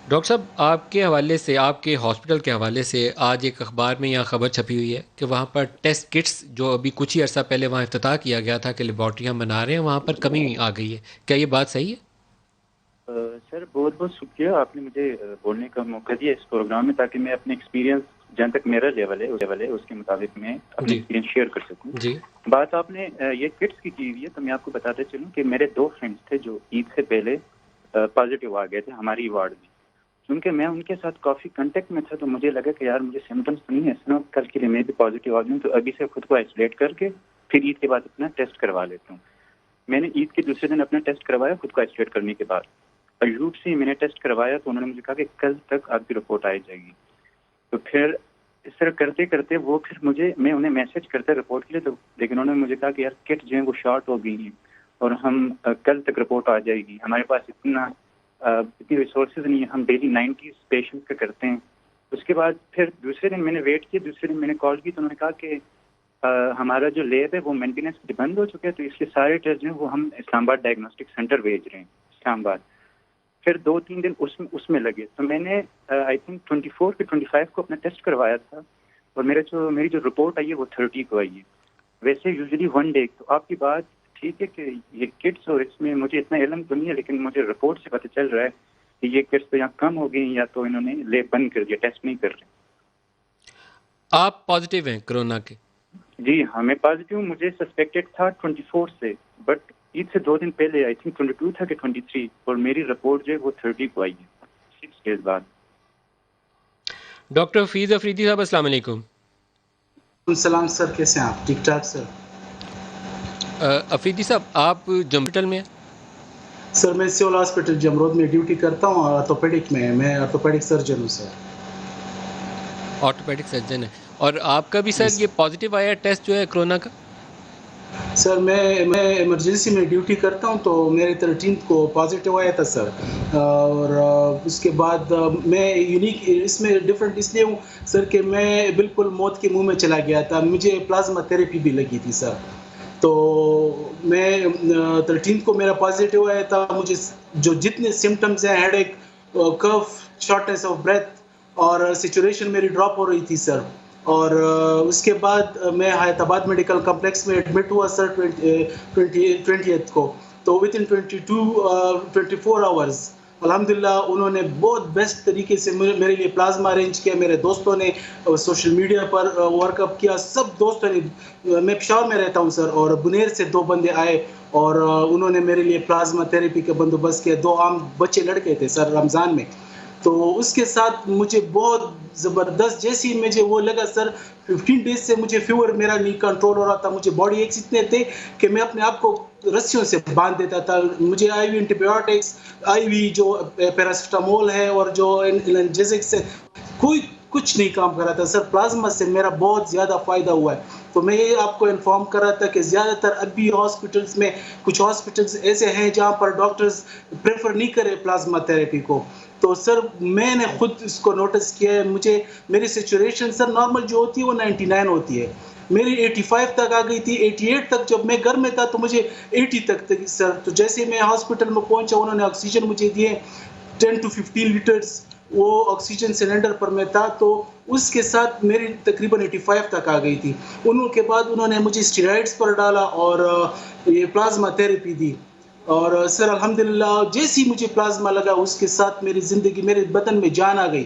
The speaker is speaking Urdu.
ڈاکٹر صاحب، آپ کے حوالے سے، آپ کے ہاسپٹل کے حوالے سے آج ایک اخبار میں یہاں خبر چھپی ہوئی ہے کہ وہاں پر ٹیسٹ کٹس جو ابھی کچھ ہی عرصہ پہلے وہاں افتتاح کیا گیا تھا کہ لیبارٹریاں بنا رہے ہیں، وہاں پر کمی آ گئی ہے. کیا یہ بات صحیح ہے؟ سر بہت بہت شکریہ، آپ نے مجھے بولنے کا موقع دیا اس پروگرام میں تاکہ میں اپنے ایکسپیرینس جہاں تک میرا لیول ہے اس کے مطابق میں اپنے جی ایکسپیرینس شیئر کر سکوں. جی بات آپ نے یہ کٹس کی کی ہوئی ہے تو میں آپ کو بتاتے چلوں کہ میرے 2 فرینڈس تھے جو عید سے پہلے پازیٹیو آ گئے تھے ہماری وارڈ میں. کیونکہ میں ان کے ساتھ کافی کانٹیکٹ میں تھا تو مجھے لگا کہ یار مجھے سمٹمس تو نہیں ہے نا، کل کے لیے میں بھی پازیٹیو آ گئی ہوں تو ابھی سے خود کو آئسولیٹ کر کے پھر عید کے بعد اپنا ٹیسٹ کروا لیتا ہوں. میں نے عید کے دوسرے دن اپنا ٹیسٹ کروایا خود کو آئسولیٹ کرنے کے بعد. ایوب سے میں نے ٹیسٹ کروایا تو انہوں نے مجھے کہا کہ کل تک آپ کی رپورٹ آئی جائے گی. تو پھر اس طرح کرتے کرتے وہ پھر میں انہیں میسج کرتا رپورٹ کے لیے، تو لیکن انہوں نے مجھے کہا کہ یار کٹ جو ہے وہ شارٹ ہو گئی ہیں اور ہم کل تک رپورٹ آ جائے گی، ہمارے پاس اتنی ریسورسز نہیں ہے، ہم ڈیلی 90 پیشنٹ کا کرتے ہیں. اس کے بعد پھر دوسرے دن میں نے ویٹ کیا، دوسرے دن میں نے کال کی تو انہوں نے کہا کہ ہمارا جو لیب ہے وہ مینٹیننس بند ہو چکا ہے، تو اس کے سارے ٹیسٹ جو ہیں وہ ہم اسلام آباد ڈائگنوسٹک سینٹر بھیج رہے ہیں اسلام آباد. پھر 2-3 دن اس میں لگے تو میں نے آئی تھنک 24 کہ 25 کو اپنا ٹیسٹ کروایا تھا اور میری جو رپورٹ آئی ہے وہ 30 کو آئی ہے. ویسے یوزلی 1 ڈے. تو آپ کی بات ٹھیک ہے کہ یہ کٹس اور اس میں مجھے اتنا علم تو نہیں ہے، لیکن مجھے رپورٹ سے پتہ چل رہا ہے کہ یہ کٹس تو یہاں کم ہو گئی یا تو انہوں نے لیب بند کر دیا، ٹیسٹ نہیں کر رہے. آپ پازیٹیو ہیں کرونا کے؟ جی ہاں میں پازیٹیو، مجھے سسپیکٹڈ تھا 24 سے، بٹ عید سے 2 دن پہلے آئی تھنک 22 تھا کہ 23، اور میری رپورٹ جو ہے وہ 30 کو آئی ہے 6 ڈیز بعد. ڈاکٹر فیض افریدی صاحب، السلام علیکم. السلام سر، کیسے ہیں آپ؟ ٹھیک ٹھاک سر. افریدی صاحب، آپ جمپٹل میں ہیں؟ سر میں سول ہاسپٹل جمرود میں ڈیوٹی کرتا ہوں، آرتھوپیڈک میں آرتھوپیڈک سرجن ہوں سر. آرتھوپیڈک سرجن ہے. اور آپ کا بھی سر یہ پازیٹیو آیا ٹیسٹ جو ہے کرونا کا؟ سر میں ایمرجنسی میں ڈیوٹی کرتا ہوں تو میرے 13 کو پازیٹیو آیا تھا سر. اور اس کے بعد میں یونیک اس میں ڈفرینٹ اس لیے ہوں سر کہ میں بالکل موت کے منہ میں چلا گیا تھا، مجھے پلازما تھراپی بھی لگی تھی سر. تو میں 13 کو میرا پازیٹیو آیا تھا. مجھے جو جتنے سمٹمز ہیں، ہیڈ ایک، کف، شارٹنیس آف بریتھ اور سیچوریشن میری ڈراپ ہو رہی تھی سر. اور اس کے بعد میں حیات آباد میڈیکل کمپلیکس میں ایڈمٹ ہوا سر 20 کو. تو ود ان 24 آورز الحمدللہ انہوں نے بہت بیسٹ طریقے سے میرے لیے پلازما ارینج کیا. میرے دوستوں نے سوشل میڈیا پر ورک اپ کیا، سب دوستوں نے. میں پشاور میں رہتا ہوں سر، اور بنیر سے 2 بندے آئے اور انہوں نے میرے لیے پلازما تھراپی کا بندوبست کیا. 2 عام بچے لڑکے تھے سر رمضان میں. تو اس کے ساتھ مجھے بہت زبردست جیسی مجھے وہ لگا سر. 15 ڈیز سے مجھے فیور میرا نہیں کنٹرول ہو رہا تھا. مجھے باڈی ایکس اتنے تھے کہ میں اپنے آپ کو رسیوں سے باندھ دیتا تھا. مجھے آئی وی اینٹی بایوٹکس، آئی وی جو پیراسٹامول ہے اور جو انالجیسکس ہے، کوئی کچھ نہیں کام کر رہا تھا سر. پلازما سے میرا بہت زیادہ فائدہ ہوا ہے. تو میں یہ آپ کو انفارم کر رہا تھا کہ زیادہ تر ابھی ہاسپٹلس میں کچھ ہاسپٹلس ایسے ہیں جہاں پر ڈاکٹرز پریفر نہیں کرے پلازما تھراپی کو. تو سر میں نے خود اس کو نوٹس کیا ہے. میری سچوریشن سر نارمل جو ہوتی ہے وہ 99 ہوتی ہے، میری 85 تک آ گئی تھی. 88 تک جب میں گھر میں تھا تو مجھے 80 تک تھی سر. تو جیسے میں ہاسپٹل میں پہنچا انہوں نے آکسیجن مجھے دیے 10 to 15 لیٹرز، وہ آکسیجن سلنڈر پر میں تھا. تو اس کے ساتھ میری تقریباً 85 تک آ گئی تھی. ان کے بعد انہوں نے مجھے اسٹیرائڈز پر ڈالا اور یہ پلازما تھراپی دی. اور سر الحمدللہ جیسی مجھے پلازما لگا اس کے ساتھ میری زندگی، میرے بدن میں جان آ گئی.